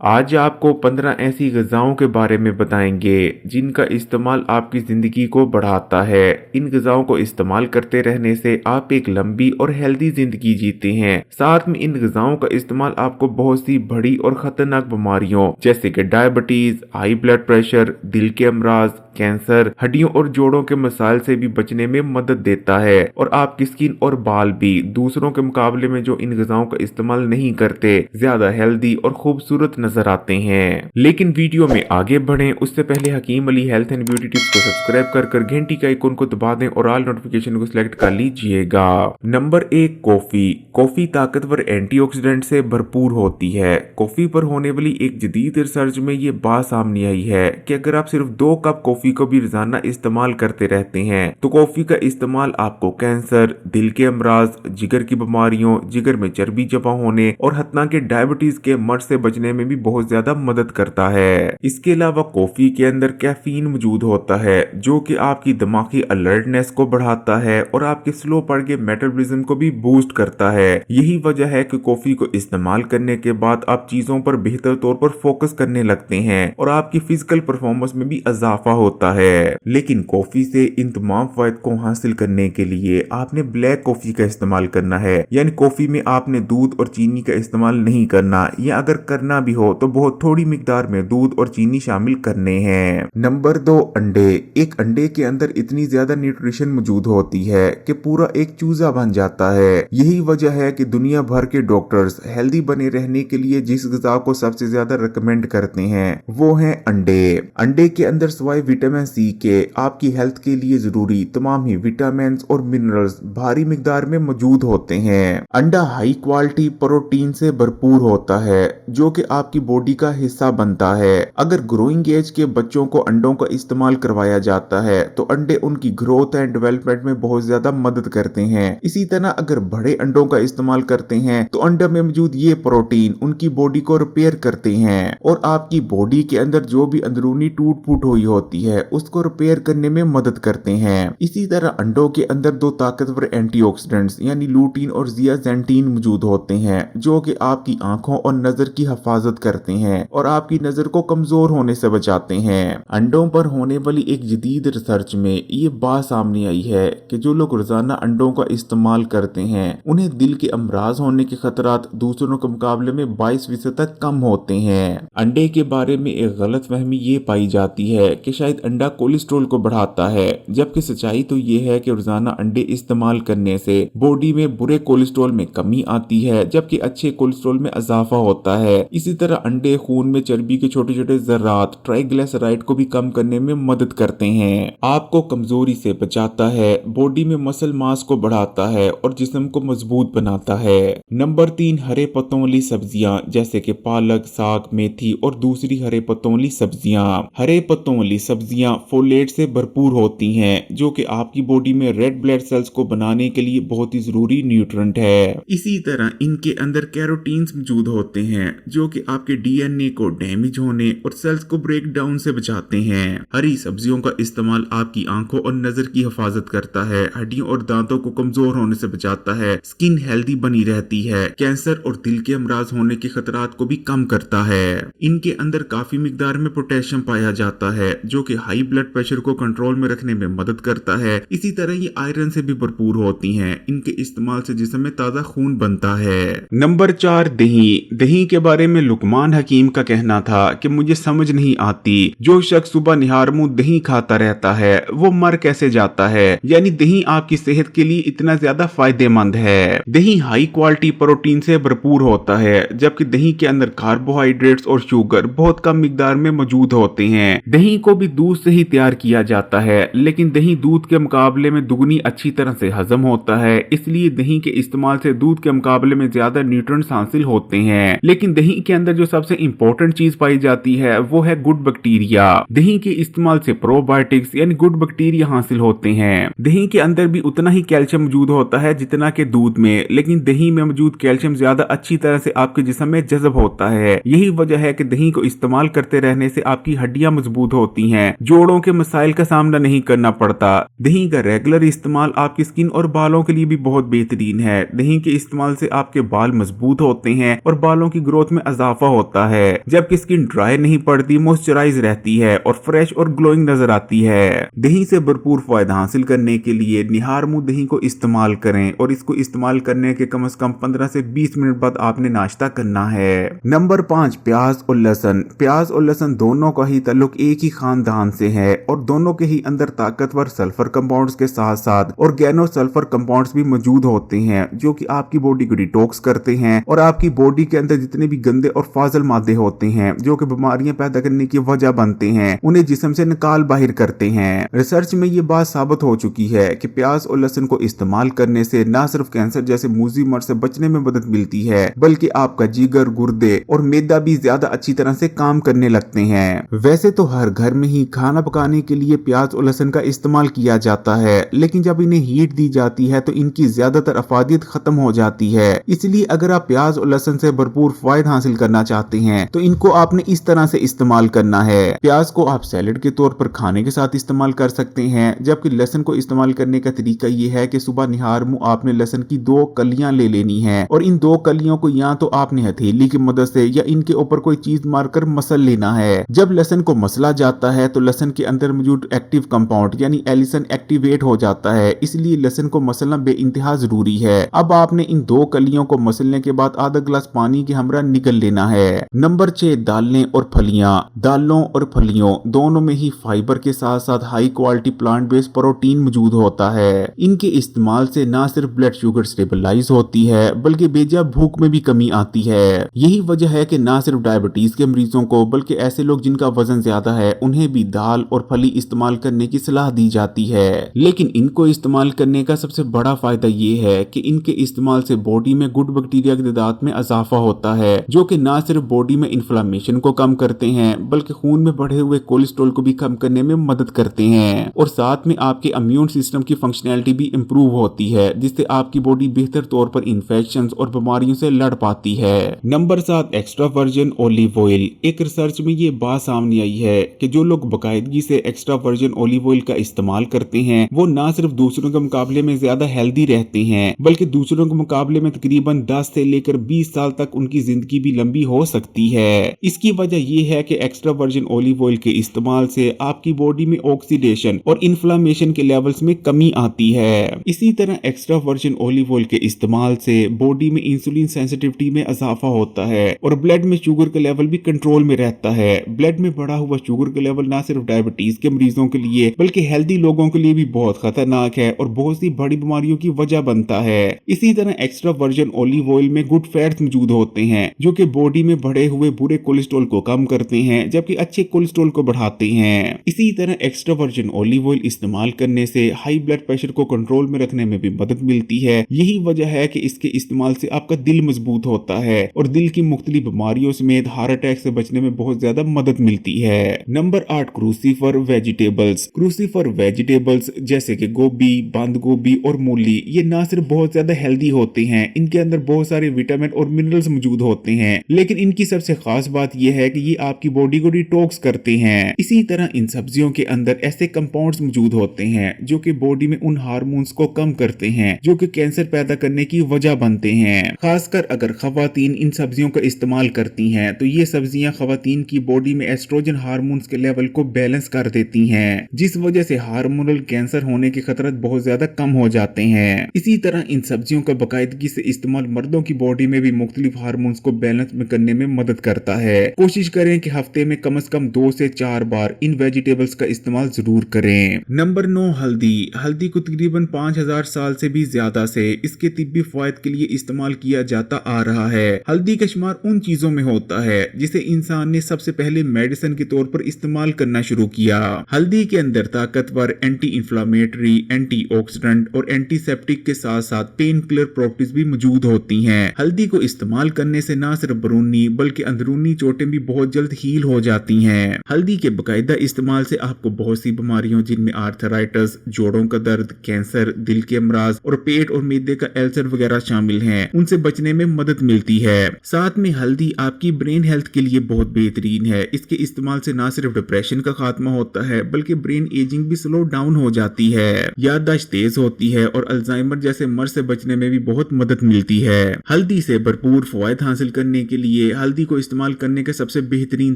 आज आपको 15 ऐसी ग़िज़ाओं के बारे में बताएंगे जिनका इस्तेमाल आपकी ज़िंदगी को बढ़ाता है। इन ग़िज़ाओं को इस्तेमाल करते रहने से आप एक लंबी और हेल्दी ज़िंदगी जीते हैं। साथ में इन ग़िज़ाओं का इस्तेमाल आपको बहुत सी बड़ी और ख़तरनाक बीमारियों जैसे कि डायबिटीज़, हाई ब्लड प्रेशर, दिल के अमराज, कैंसर, हड्डियों और जोड़ों के मसाइल से भी बचने में मदद देता है। और आपकी स्किन और बाल भी दूसरों के मुकाबले में जो इन ग़िज़ाओं का इस्तेमाल नहीं करते ज्यादा हेल्दी और खूबसूरत नजर आते हैं। लेकिन वीडियो में आगे बढ़ें उससे पहले Hakeem Ali health and beauty tips को सब्सक्राइब कर घंटी का आइकन को दबा दें और ऑल नोटिफिकेशन को सिलेक्ट कर लीजिएगा। Number 1, coffee. कॉफी ताकतवर एंटीऑक्सीडेंट से भरपूर होती है। कॉफी पर होने वाली एक जदीद रिसर्च में ये बात सामने आई है कि अगर आप सिर्फ 2 कप कॉफी को भी रोजाना इस्तेमाल करते रहते हैं तो कॉफी का इस्तेमाल आपको कैंसर, दिल के अमराज, जिगर की बीमारियों, जिगर में चर्बी जमा होने और हत्ता के डायबिटीज के मर्ज से बचने में भी बहुत ज्यादा मदद करता है। इसके अलावा कॉफी के अंदर कैफीन मौजूद होता है जो कि आपकी दिमागी अलर्टनेस को बढ़ाता है और आपके स्लो पड़ गए मेटाबॉलिज्म को भी बूस्ट करता है। यही वजह है कि कॉफी को इस्तेमाल करने के बाद आप चीजों पर बेहतर तौर पर फोकस करने लगते हैं और आपकी फिजिकल परफॉर्मेंस में भी इजाफा होता है। लेकिन कॉफी से इन तमाम फायद को हासिल करने के लिए आपने ब्लैक कॉफी का इस्तेमाल करना है, यानी कॉफी में आपने दूध और चीनी का इस्तेमाल नहीं करना, या अगर करना भी हो तो बहुत थोड़ी मिकदार में दूध और चीनी शामिल करने हैं। नंबर 2, अंडे। एक अंडे के अंदर इतनी ज्यादा न्यूट्रिशन मौजूद होती है कि पूरा एक चूजा बन जाता है। यही वजह है कि दुनिया भर के डॉक्टर्स हेल्दी बने रहने के लिए जिस ग़िज़ा को सबसे ज्यादा रिकमेंड करते हैं वो है अंडे। अंडे के अंदर सिवाय विटामिन सी के आपकी हेल्थ के लिए जरूरी तमाम ही विटामिन और मिनरल्स भारी मिकदार में मौजूद होते हैं। अंडा हाई क्वालिटी प्रोटीन से भरपूर होता है जो कि आपकी बॉडी का हिस्सा बनता है। अगर ग्रोइंग एज के बच्चों को अंडों का इस्तेमाल करवाया जाता है तो अंडे उनकी ग्रोथ एंड डेवलपमेंट में बहुत ज्यादा मदद करते हैं। इसी तरह अगर बड़े अंडों का इस्तेमाल करते हैं तो अंडे में मौजूद ये प्रोटीन उनकी बॉडी को रिपेयर करते हैं और आपकी बॉडी के अंदर जो भी अंदरूनी टूट फूट हुई होती है उसको रिपेयर करने में मदद करते हैं। इसी तरह अंडों के अंदर 2 ताकतवर एंटीऑक्सीडेंट्स यानी लूटीन और ज़ियाज़ैंटीन मौजूद होते हैं जो कि आपकी आंखों और नजर की हिफाजत करते हैं और आपकी नजर को कमजोर होने से बचाते हैं। अंडों पर होने वाली एक जदीद रिसर्च में ये बात सामने आई है कि जो लोग रोजाना अंडों का इस्तेमाल करते हैं उन्हें दिल के अमराज होने के खतरात दूसरों के मुकाबले में 22% तक कम होते हैं। अंडे के बारे में एक गलत फहमी ये पाई जाती है कि शायद अंडा कोलेस्ट्रॉल को बढ़ाता है, जबकि सच्चाई तो ये है कि रोजाना अंडे इस्तेमाल करने से बॉडी में बुरे कोलेस्ट्रॉल में कमी आती है जबकि अच्छे कोलेस्ट्रॉल में इजाफा होता है। इसी तरह अंडे खून में चर्बी के छोटे छोटे जर्रात ट्राइग्लिसराइड को भी कम करने में मदद करते हैं, आपको कमजोरी से बचाता है, बॉडी में मसल मास को बढ़ाता है और जिस्म को मजबूत बनाता है। नंबर 3, हरे पत्तों वाली सब्जियां जैसे कि पालक, साग, मेथी और दूसरी हरे पत्तों वाली सब्जियां। हरे पत्तों वाली सब्जियां फोलेट से भरपूर होती हैं जो कि आपकी बॉडी में रेड ब्लड सेल्स को बनाने के लिए बहुत ही जरूरी न्यूट्रिएंट है। इसी तरह इनके अंदर कैरोटीन्स मौजूद होते हैं जो कि आपके डीएनए को डैमेज होने और सेल्स को ब्रेक डाउन से बचाते हैं। हरी सब्जियों का इस्तेमाल आपकी आंखों और नजर की हिफाजत करता है, हड्डियों और दांतों को कमजोर होने से बचाता है, स्किन हेल्दी बनी रहती है, कैंसर और दिल के अमराज होने के खतरात को भी कम करता है। इनके अंदर काफी मिकदार में पोटेशियम पाया जाता है जो कि हाई ब्लड प्रेशर को कंट्रोल में रखने में मदद करता है। इसी तरह ये आयरन से भी भरपूर होती हैं। इनके इस्तेमाल से जिस्म में ताजा खून बनता है। नंबर 4, दही। दही के बारे में लुकमान हकीम का कहना था कि मुझे समझ नहीं आती जो शख्स सुबह निहार मुंह दही खाता रहता है वो मर कैसे जाता है, यानी दही आपकी सेहत के लिए इतना ज्यादा फायदेमंद है। दही हाई क्वालिटी प्रोटीन से भरपूर होता है जबकि दही के अंदर कार्बोहाइड्रेट्स और शुगर बहुत कम मिकदार में मौजूद होते हैं। दही को भी दूध से ही तैयार किया जाता है लेकिन दही दूध के मुकाबले में दुगनी अच्छी तरह से हजम होता है, इसलिए दही के इस्तेमाल से दूध के मुकाबले में ज्यादा न्यूट्रिएंट्स हासिल होते हैं। लेकिन दही के अंदर जो सबसे इंपॉर्टेंट चीज पाई जाती है वो है गुड बैक्टीरिया। दही के इस्तेमाल से प्रोबायोटिक्स यानी गुड बैक्टीरिया हासिल होते हैं। दही के अंदर भी उतना ही कैल्शियम मौजूद होता है जितना के दूध में, लेकिन दही में मौजूद कैल्शियम ज्यादा अच्छी तरह से आपके जिस्म में जज़ब होता है। यही वजह है कि दही को इस्तेमाल करते रहने से आपकी हड्डियां मजबूत होती हैं, जोड़ों के मसाइल का सामना नहीं करना पड़ता। दही का रेगुलर इस्तेमाल आपकी स्किन और बालों के लिए भी बहुत बेहतरीन है। दही के इस्तेमाल से आपके बाल मजबूत होते हैं और बालों की ग्रोथ में इजाफा इजाफा होता है, जबकि स्किन ड्राई नहीं पड़ती, मॉइस्चराइज रहती है और फ्रेश और ग्लोइंग नजर आती है। दही से भरपूर फायदा हासिल करने के लिए निहार मुंह दही को इस्तेमाल करें और इसको इस्तेमाल करने के कम से कम 15 से 20 मिनट बाद आपने नाश्ता करना है। नंबर 5, प्याज और लहसुन। प्याज और लहसुन दोनों का ही ताल्लुक एक ही खानदान से है और दोनों के ही अंदर ताकतवर सल्फर कंपाउंड्स के साथ साथ ऑर्गेनो सल्फर कंपाउंड्स भी मौजूद होते हैं, जो कि आपकी बॉडी को डिटॉक्स करते हैं और आपकी बॉडी के अंदर जितने भी गंदे और फाजल मादे होते हैं जो कि बीमारियां पैदा करने की वजह बनते हैं, उन्हें जिस्म से निकाल बाहर करते हैं। रिसर्च में ये बात साबित हो चुकी है कि प्याज और लहसुन को इस्तेमाल करने से न सिर्फ कैंसर जैसे मूजी मर्ज से बचने में मदद मिलती है, बल्कि आपका जिगर, गुर्दे और मैदा भी ज्यादा अच्छी तरह से काम करने लगते हैं। वैसे तो हर घर में ही खाना पकाने के लिए प्याज और लहसुन का इस्तेमाल किया जाता है, लेकिन जब इन्हें हीट दी जाती है तो इनकी ज्यादातर अफादियत खत्म हो जाती है। इसलिए अगर आप प्याज और लहसुन से भरपूर फायदा हासिल करना चाहते हैं तो इनको आपने इस तरह से इस्तेमाल करना है। प्याज को आप सैलेड के तौर पर खाने के साथ इस्तेमाल कर सकते हैं, जबकि लहसुन को इस्तेमाल करने का तरीका ये है कि सुबह निहार मुंह आपने लहसुन की 2 कलियां ले लेनी है और इन 2 कलियों को या तो आपने हथेली की मदद से या इनके ऊपर कोई चीज मारकर मसल लेना है। जब लहसुन को मसला जाता है तो लहसुन के अंदर मौजूद एक्टिव कंपाउंड यानी एलिसन एक्टिवेट हो जाता है, इसलिए लहसुन को मसलना बेइंतहा जरूरी है। अब आपने इन 2 कलियों को मसलने के बाद आधा गिलास पानी के हमरा निगल लेना है। नंबर 6, दालें और फलियां। दालों और फलियों दोनों में ही फाइबर के साथ साथ high quality plant based protein मौजूद होता है। इनके इस्तेमाल से न सिर्फ ब्लड शुगर स्टेबलाइज होती है बल्कि बेजा भूख में भी कमी आती है। यही वजह है कि न सिर्फ डायबिटीज के मरीजों को बल्कि ऐसे लोग जिनका वजन ज्यादा है उन्हें भी दाल और फली इस्तेमाल करने की सलाह दी जाती है। लेकिन इनको इस्तेमाल करने का सबसे बड़ा फायदा ये है कि इनके इस्तेमाल से बॉडी में गुड बैक्टीरिया की तादाद में इजाफा होता है, जो कि न सिर्फ बॉडी में इन्फ्लेमेशन को कम करते हैं बल्कि खून में बढ़े हुए कोलेस्ट्रॉल को भी कम करने में मदद करते हैं और साथ में आपके इम्यून सिस्टम की फंक्शनैलिटी भी इंप्रूव होती है, जिससे आपकी बॉडी बेहतर तौर पर इन्फेक्शंस और बीमारियों से लड़ पाती है। Number 7, extra virgin olive oil. एक रिसर्च में ये बात सामने आई है कि जो लोग बाकायदगी से एक्स्ट्रा वर्जिन ऑलिव ऑयल का इस्तेमाल करते हैं वो न सिर्फ दूसरों के मुकाबले में ज्यादा हेल्दी रहते हैं बल्कि दूसरों के मुकाबले में तकरीबन 10 से लेकर 20 साल तक उनकी जिंदगी भी लंबी हो सकती है। इसकी वजह यह है कि एक्स्ट्रा वर्जिन ऑलिव ऑयल के इस्तेमाल से आपकी बॉडी में ऑक्सीडेशन और इन्फ्लेमेशन के लेवल्स में कमी आती है। इसी तरह एक्स्ट्रा वर्जिन ऑलिव ऑयल के इस्तेमाल से बॉडी में इंसुलिन सेंसिटिविटी में इजाफा होता है और ब्लड में शुगर का लेवल भी कंट्रोल में रहता है। ब्लड में बढ़ा हुआ शुगर का लेवल न सिर्फ डायबिटीज के मरीजों के लिए बल्कि हेल्दी लोगों के लिए भी बहुत खतरनाक है और बहुत सी बड़ी बीमारियों की वजह बनता है। इसी तरह एक्स्ट्रा वर्जिन ऑलिव ऑयल में गुड फैट्स मौजूद होते हैं जो कि बॉडी में बढ़े हुए बुरे कोलेस्ट्रॉल को कम करते हैं जबकि अच्छे कोलेस्ट्रॉल को बढ़ाते हैं। इसी तरह एक्स्ट्रा वर्जिन ऑलिव ऑयल इस्तेमाल करने से हाई ब्लड प्रेशर को कंट्रोल में रखने में भी मदद मिलती है। यही वजह है कि इसके इस्तेमाल से आपका दिल मजबूत होता है और दिल की मुख्तलिफ बीमारियों समेत हार्ट अटैक से बचने में बहुत ज्यादा मदद मिलती है। Number 8, crucifer vegetables. Crucifer vegetables जैसे कि गोभी, बंद गोभी और मूली ये ना सिर्फ बहुत ज्यादा हेल्दी होते हैं, इनके अंदर बहुत सारे विटामिन और मिनरल्स मौजूद होते हैं, लेकिन इनकी सबसे खास बात यह है कि ये आपकी बॉडी को डिटॉक्स करते हैं। इसी तरह इन सब्जियों के अंदर ऐसे कंपाउंड्स मौजूद होते हैं जो कि बॉडी में उन हार्मोन्स को कम करते हैं जो कि कैंसर पैदा करने की वजह बनते हैं। खासकर अगर खवातीन इन सब्जियों का इस्तेमाल करती हैं तो ये सब्जियां खवातीन की बॉडी में एस्ट्रोजन हार्मोन्स के लेवल को बैलेंस कर देती हैं, जिस वजह से हार्मोनल कैंसर होने के खतरे बहुत ज्यादा कम हो जाते हैं। इसी तरह इन सब्जियों का बाकायदगी से इस्तेमाल मर्दों की बॉडी में भी मुख्तलिफ हार्मोन्स को बैलेंस में करने में मदद करता है। कोशिश करें कि हफ्ते में कम से कम 2 से 4 बार इन वेजिटेबल्स का इस्तेमाल जरूर करें। नंबर 9, हल्दी। हल्दी को तकरीबन 5000 साल से भी ज्यादा से इसके तिब्बी फायद के लिए इस्तेमाल किया जाता आ रहा है। हल्दी का शुमार उन चीजों में होता है जिसे इंसान ने सबसे पहले मेडिसिन के तौर पर इस्तेमाल करना शुरू किया। हल्दी के अंदर ताकतवर एंटी इंफ्लेमेटरी, एंटीऑक्सीडेंट और एंटीसेप्टिक के साथ साथ पेन किलर प्रॉपर्टीज भी मौजूद होती हैं। हल्दी को इस्तेमाल करने से न सिर्फ बैरूनी बल्कि अंदरूनी चोटें भी बहुत जल्द हील हो जाती हैं। हल्दी के बाकायदा इस्तेमाल से आपको बहुत सी बीमारियों जिनमें आर्थराइटिस, जोड़ों का दर्द, कैंसर, दिल के अमराज और पेट और मैदे का अल्सर वगैरह शामिल हैं, उनसे बचने में मदद मिलती है। साथ में हल्दी आपकी ब्रेन हेल्थ के लिए बहुत बेहतरीन है। इसके इस्तेमाल से न सिर्फ डिप्रेशन का खात्मा होता है बल्कि ब्रेन एजिंग भी स्लो डाउन हो जाती है, याददाश्त तेज होती है और अल्जाइमर जैसे मर्ज से बचने में भी बहुत मदद मिलती है। हल्दी से भरपूर फायदा हासिल करने के लिए लिए हल्दी को इस्तेमाल करने का सबसे बेहतरीन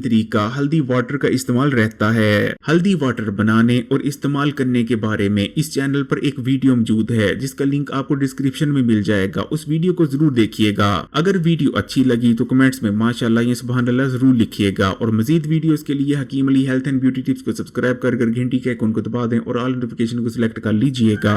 तरीका हल्दी वाटर का इस्तेमाल रहता है। हल्दी वाटर बनाने और इस्तेमाल करने के बारे में इस चैनल पर एक वीडियो मौजूद है जिसका लिंक आपको डिस्क्रिप्शन में मिल जाएगा, उस वीडियो को जरूर देखिएगा। अगर वीडियो अच्छी लगी तो कमेंट्स में माशाल्लाह या सुभान अल्लाह जरूर लिखिएगा और मजीद वीडियोस के लिए Hakeem Ali health and beauty tips को सब्सक्राइब कर घंटी के आइकन को दबा दें और ऑल नोटिफिकेशन को सिलेक्ट कर लीजिएगा।